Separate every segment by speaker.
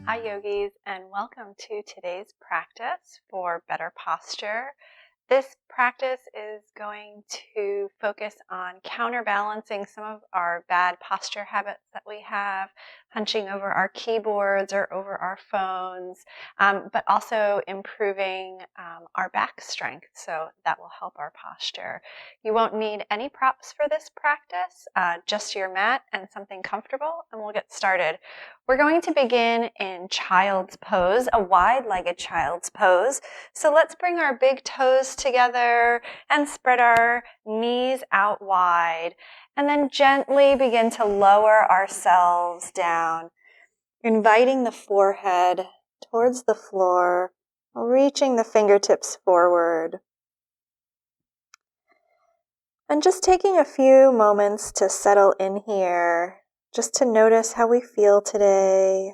Speaker 1: Hi yogis, and welcome to today's practice for better posture. This practice is going to focus on counterbalancing some of our bad posture habits that we have, hunching over our keyboards or over our phones, but also improving our back strength, so that will help our posture. You won't need any props for this practice, just your mat and something comfortable, and we'll get started. We're going to begin in child's pose, a wide-legged child's pose. So let's bring our big toes together and spread our knees out wide, and then gently begin to lower ourselves down, inviting the forehead towards the floor, reaching the fingertips forward. And just taking a few moments to settle in here, just to notice how we feel today.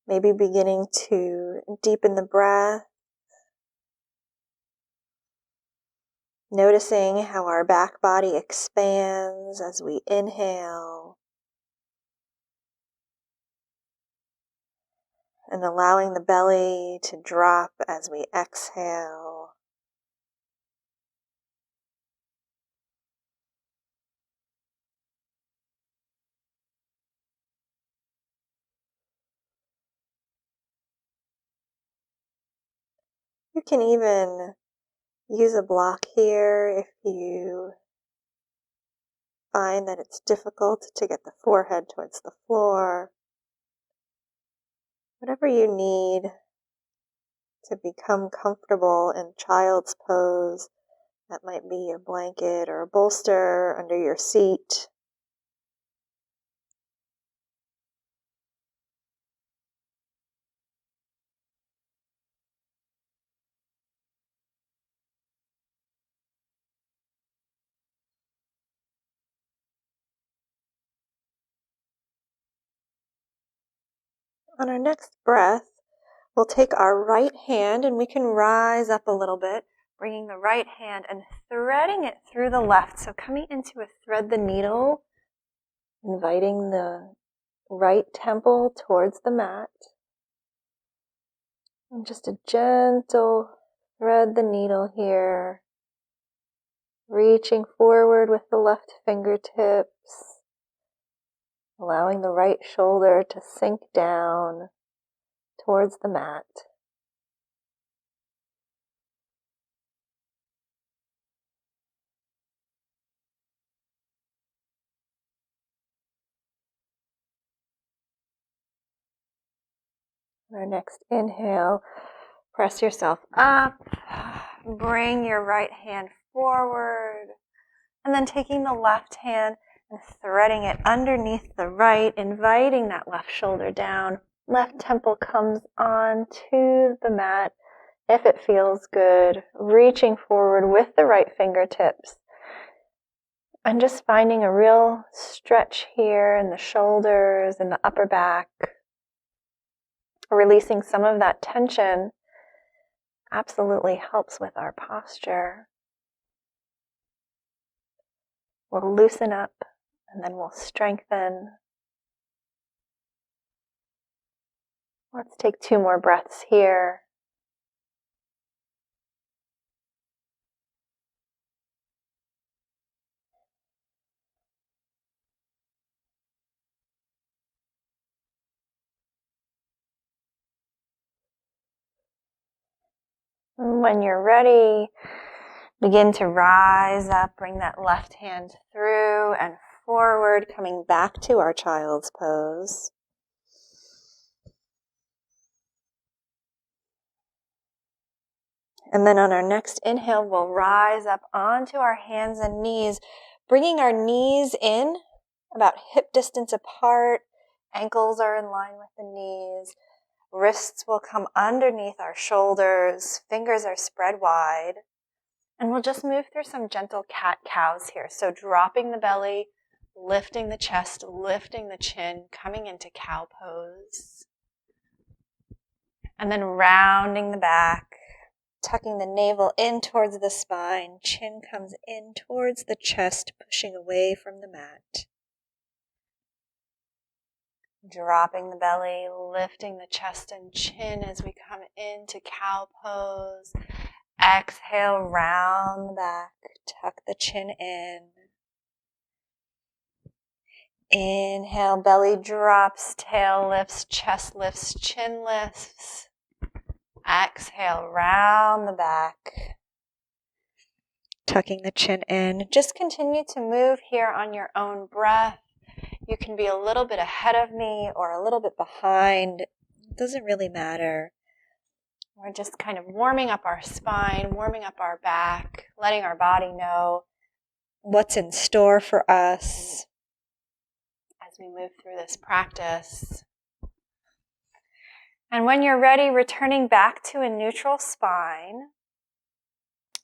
Speaker 1: Maybe beginning to deepen the breath. Noticing how our back body expands as we inhale. And allowing the belly to drop as we exhale. You can even use a block here if you find that it's difficult to get the forehead towards the floor. Whatever you need to become comfortable in child's pose. That might be a blanket or a bolster under your seat. On our next breath, we'll take our right hand and we can rise up a little bit, bringing the right hand and threading it through the left. So coming into a thread the needle, inviting the right temple towards the mat. And just a gentle thread the needle here, reaching forward with the left fingertips. Allowing the right shoulder to sink down towards the mat. Our next inhale, press yourself up, bring your right hand forward, and then taking the left hand and threading it underneath the right, inviting that left shoulder down. Left temple comes on to the mat if it feels good, reaching forward with the right fingertips. And just finding a real stretch here in the shoulders and the upper back. Releasing some of that tension absolutely helps with our posture. We'll loosen up and then we'll strengthen. Let's take 2 more breaths here. And when you're ready, begin to rise up, bring that left hand through and forward, coming back to our child's pose. And then on our next inhale, we'll rise up onto our hands and knees, bringing our knees in about hip distance apart. Ankles are in line with the knees. Wrists will come underneath our shoulders. Fingers are spread wide. And we'll just move through some gentle cat-cows here. So dropping the belly, lifting the chest, lifting the chin, coming into cow pose. And then rounding the back, tucking the navel in towards the spine. Chin comes in towards the chest, pushing away from the mat. Dropping the belly, lifting the chest and chin as we come into cow pose. Exhale, round the back, tuck the chin in. Inhale, belly drops, tail lifts, chest lifts, chin lifts. Exhale, round the back, tucking the chin in. Just continue to move here on your own breath. You can be a little bit ahead of me or a little bit behind. It doesn't really matter. We're just kind of warming up our spine, warming up our back, letting our body know what's in store for us as we move through this practice. And when you're ready, returning back to a neutral spine,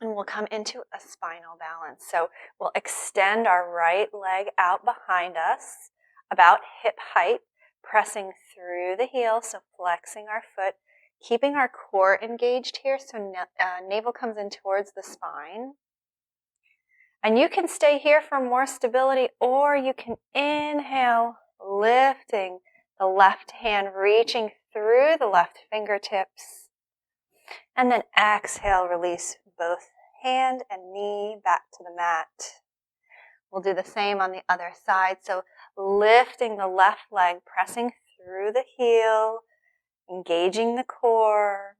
Speaker 1: and we'll come into a spinal balance. So we'll extend our right leg out behind us, about hip height, pressing through the heel, so flexing our foot, keeping our core engaged here, so navel comes in towards the spine. And you can stay here for more stability, or you can inhale, lifting the left hand, reaching through the left fingertips. And then exhale, release both hand and knee back to the mat. We'll do the same on the other side. So lifting the left leg, pressing through the heel, engaging the core,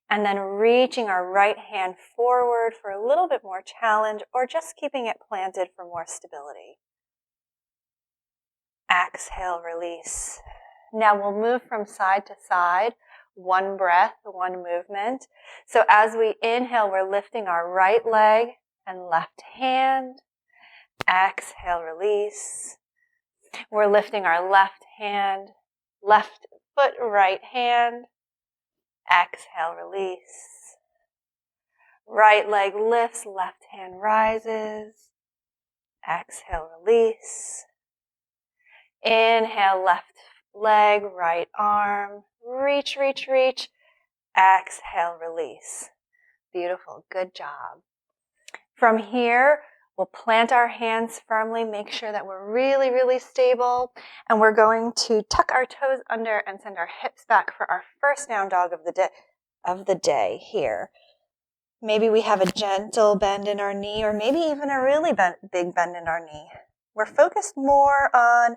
Speaker 1: and then reaching our right hand forward for a little bit more challenge, or just keeping it planted for more stability. Exhale, release. Now we'll move from side to side, one breath, one movement. So as we inhale, we're lifting our right leg and left hand. Exhale, release. We're lifting our left hand, left foot, right hand. Exhale, release. Right leg lifts, left hand rises. Exhale, release. Inhale, left leg, right arm. Reach, reach, reach. Exhale, release. Beautiful. Good job. From here, we'll plant our hands firmly, make sure that we're really, really stable, and we're going to tuck our toes under and send our hips back for our first down dog of the day here. Maybe we have a gentle bend in our knee, or maybe even a really big bend in our knee. We're focused more on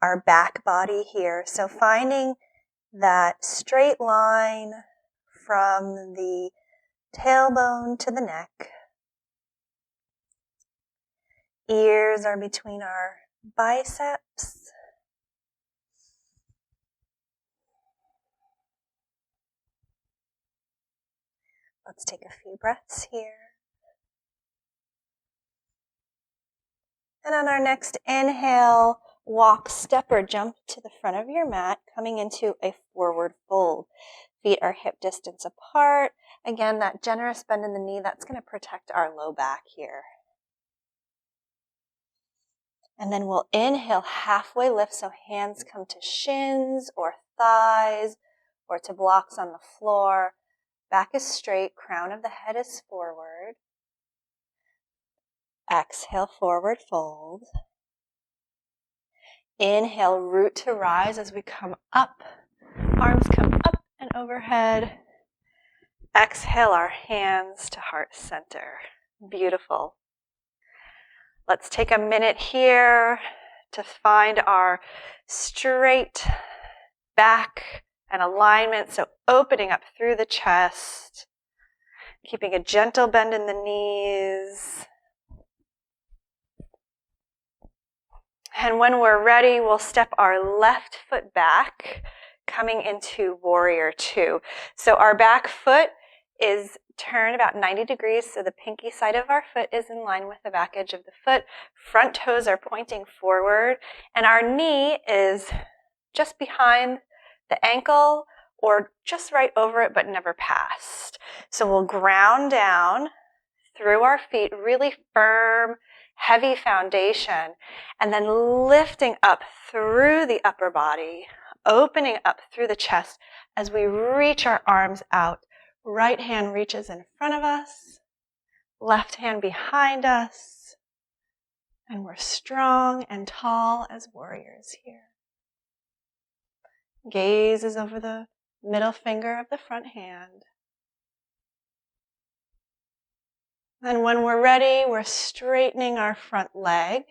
Speaker 1: our back body here, so finding that straight line from the tailbone to the neck. Ears are between our biceps. Let's take a few breaths here. And on our next inhale, walk, step, or jump to the front of your mat, coming into a forward fold. Feet are hip distance apart. Again, that generous bend in the knee, that's going to protect our low back here. And then we'll inhale, halfway lift, so hands come to shins or thighs or to blocks on the floor. Back is straight, crown of the head is forward. Exhale, forward fold. Inhale, root to rise as we come up. Arms come up and overhead. Exhale, our hands to heart center. Beautiful. Let's take a minute here to find our straight back and alignment. So opening up through the chest, keeping a gentle bend in the knees. And when we're ready, we'll step our left foot back, coming into warrior two. So our back foot is turned about 90 degrees, so the pinky side of our foot is in line with the back edge of the foot. Front toes are pointing forward, and our knee is just behind the ankle or just right over it, but never past. So we'll ground down through our feet, really firm, heavy foundation, and then lifting up through the upper body, opening up through the chest as we reach our arms out, Right hand reaches in front of us, left hand behind us, and we're strong and tall as warriors here. Gaze is over the middle finger of the front hand. And when we're ready, we're straightening our front leg,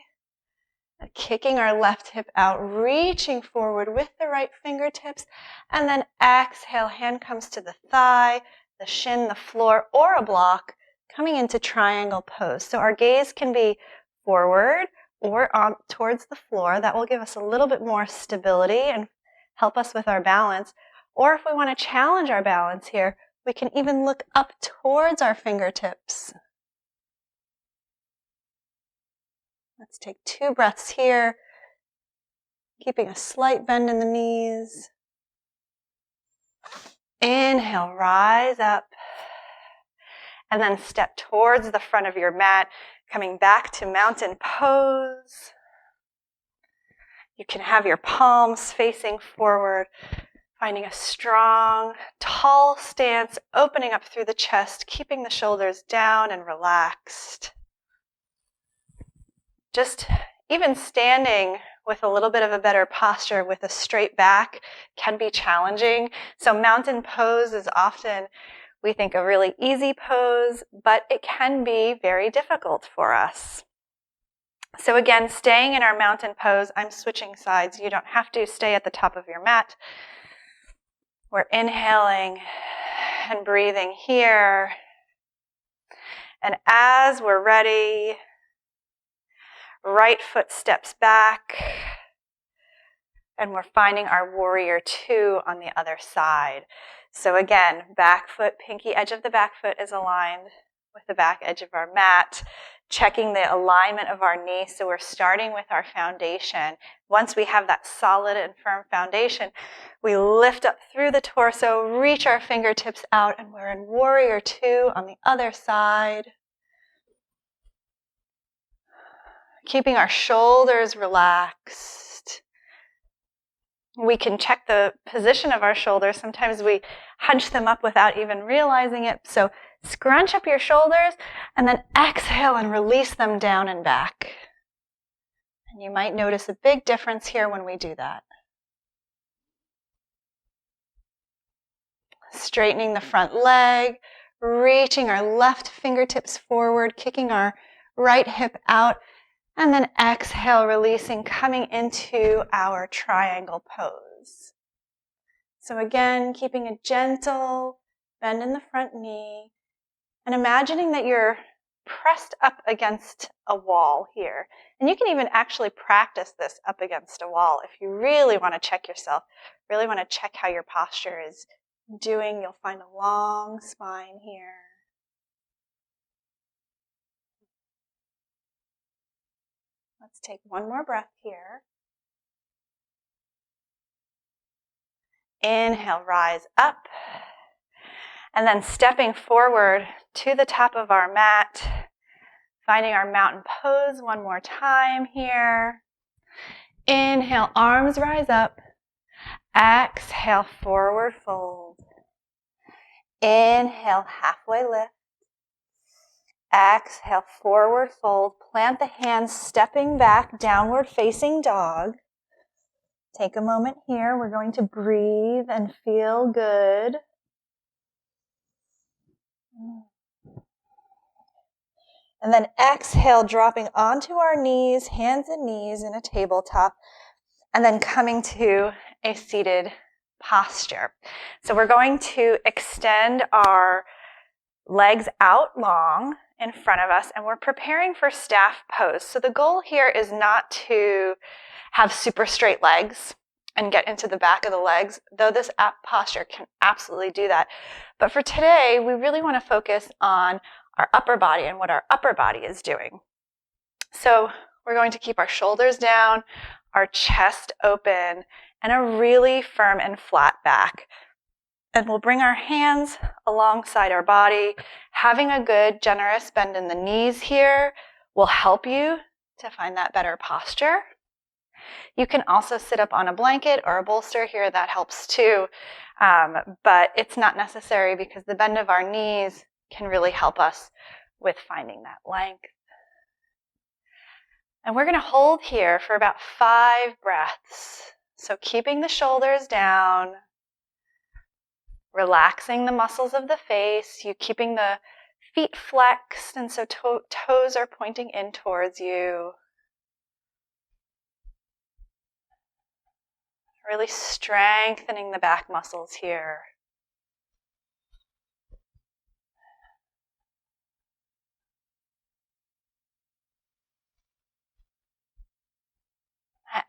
Speaker 1: kicking our left hip out, reaching forward with the right fingertips, and then exhale, hand comes to the thigh, the shin, the floor, or a block, coming into triangle pose. So our gaze can be forward or on towards the floor. That will give us a little bit more stability and help us with our balance. Or if we want to challenge our balance here, we can even look up towards our fingertips. Let's take 2 breaths here, keeping a slight bend in the knees. Inhale, rise up, and then step towards the front of your mat, coming back to mountain pose. You can have your palms facing forward, finding a strong, tall stance, opening up through the chest, keeping the shoulders down and relaxed. Just even standing with a little bit of a better posture with a straight back can be challenging. So mountain pose is often, we think, a really easy pose, but it can be very difficult for us. So again, staying in our mountain pose, I'm switching sides. You don't have to stay at the top of your mat. We're inhaling and breathing here. And as we're ready, right foot steps back, and we're finding our warrior 2 on the other side. So again, back foot, pinky edge of the back foot is aligned with the back edge of our mat, checking the alignment of our knee. So we're starting with our foundation. Once we have that solid and firm foundation, we lift up through the torso, reach our fingertips out, and we're in warrior 2 on the other side. Keeping our shoulders relaxed. We can check the position of our shoulders. Sometimes we hunch them up without even realizing it. So scrunch up your shoulders and then exhale and release them down and back. And you might notice a big difference here when we do that. Straightening the front leg, reaching our left fingertips forward, kicking our right hip out. And then exhale, releasing, coming into our triangle pose. So again, keeping a gentle bend in the front knee and imagining that you're pressed up against a wall here. And you can even actually practice this up against a wall if you really want to check yourself, really want to check how your posture is doing. You'll find a long spine here. Let's take one more breath here. Inhale, rise up. And then stepping forward to the top of our mat, finding our mountain pose one more time here. Inhale, arms rise up. Exhale, forward fold. Inhale, halfway lift. Exhale, forward fold. Plant the hands, stepping back, downward facing dog. Take a moment here. We're going to breathe and feel good. And then exhale, dropping onto our knees, hands and knees in a tabletop, and then coming to a seated posture. So we're going to extend our legs out long in front of us, and we're preparing for staff pose. So the goal here is not to have super straight legs and get into the back of the legs, though this posture can absolutely do that. But for today, we really want to focus on our upper body and what our upper body is doing. So we're going to keep our shoulders down, our chest open, and a really firm and flat back. And we'll bring our hands alongside our body. Having a good, generous bend in the knees here will help you to find that better posture. You can also sit up on a blanket or a bolster here. That helps too, but it's not necessary because the bend of our knees can really help us with finding that length. And we're going to hold here for about 5 breaths. So keeping the shoulders down, relaxing the muscles of the face, you keeping the feet flexed, and so toes are pointing in towards you. Really strengthening the back muscles here.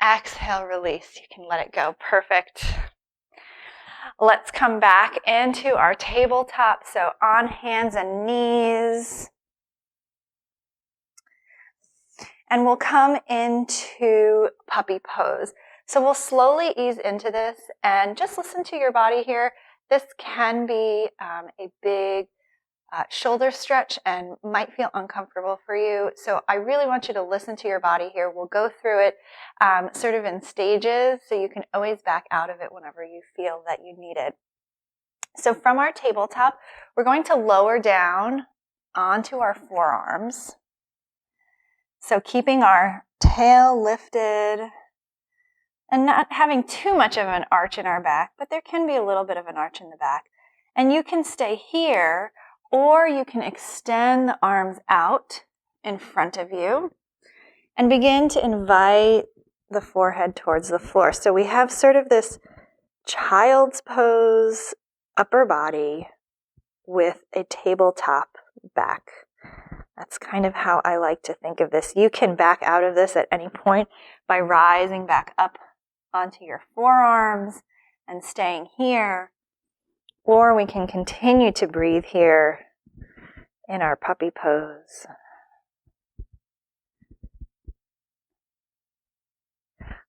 Speaker 1: Exhale, release. You can let it go. Perfect. Let's come back into our tabletop. So on hands and knees. And we'll come into puppy pose. So we'll slowly ease into this and just listen to your body here. This can be a big shoulder stretch and might feel uncomfortable for you. So I really want you to listen to your body here. We'll go through it sort of in stages, so you can always back out of it whenever you feel that you need it. So from our tabletop, we're going to lower down onto our forearms. So keeping our tail lifted and not having too much of an arch in our back, but there can be a little bit of an arch in the back. And you can stay here, or you can extend the arms out in front of you and begin to invite the forehead towards the floor. So we have sort of this child's pose upper body with a tabletop back. That's kind of how I like to think of this. You can back out of this at any point by rising back up onto your forearms and staying here. Or we can continue to breathe here in our puppy pose.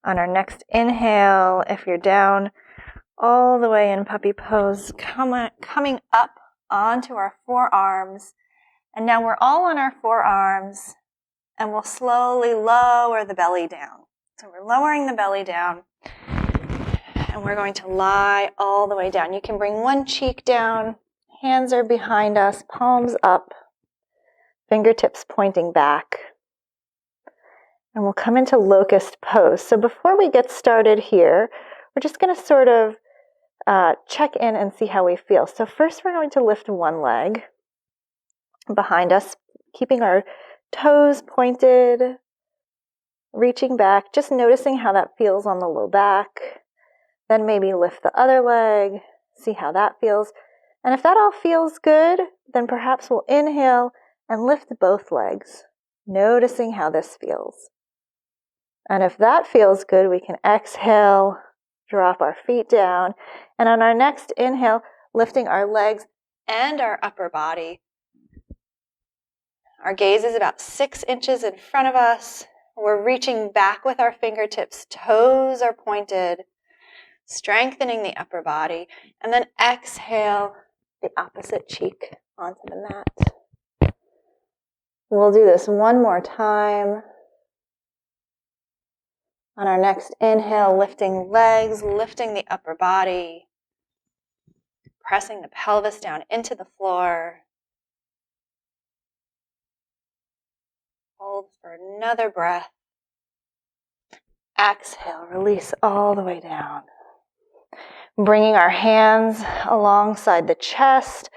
Speaker 1: On our next inhale, if you're down all the way in puppy pose, coming up onto our forearms. And now we're all on our forearms, and we'll slowly lower the belly down. So we're lowering the belly down, and we're going to lie all the way down. You can bring one cheek down, hands are behind us, palms up, fingertips pointing back. And we'll come into locust pose. So before we get started here, we're just going to sort of check in and see how we feel. So first we're going to lift one leg behind us, keeping our toes pointed, reaching back, just noticing how that feels on the low back. Then maybe lift the other leg, see how that feels. And if that all feels good, then perhaps we'll inhale and lift both legs, noticing how this feels. And if that feels good, we can exhale, drop our feet down. And on our next inhale, lifting our legs and our upper body. Our gaze is about 6 inches in front of us. We're reaching back with our fingertips. Toes are pointed, strengthening the upper body. And then exhale the opposite cheek onto the mat. We'll do this one more time. On our next inhale, lifting legs, lifting the upper body, pressing the pelvis down into the floor. Hold for another breath. Exhale, release all the way down. Bringing our hands alongside the chest,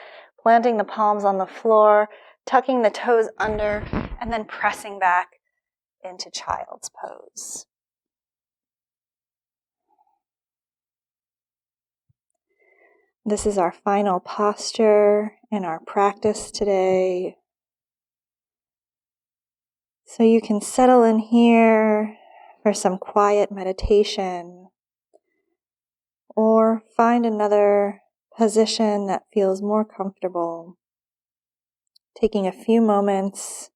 Speaker 1: planting the palms on the floor, tucking the toes under, and then pressing back into child's pose. This is our final posture in our practice today. So you can settle in here for some quiet meditation, or find another position that feels more comfortable. Taking a few moments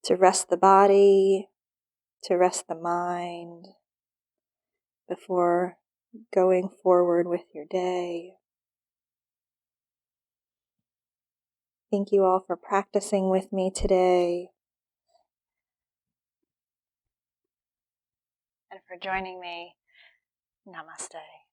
Speaker 1: to rest the body, to rest the mind, before going forward with your day. Thank you all for practicing with me today. And for for joining me. Namaste.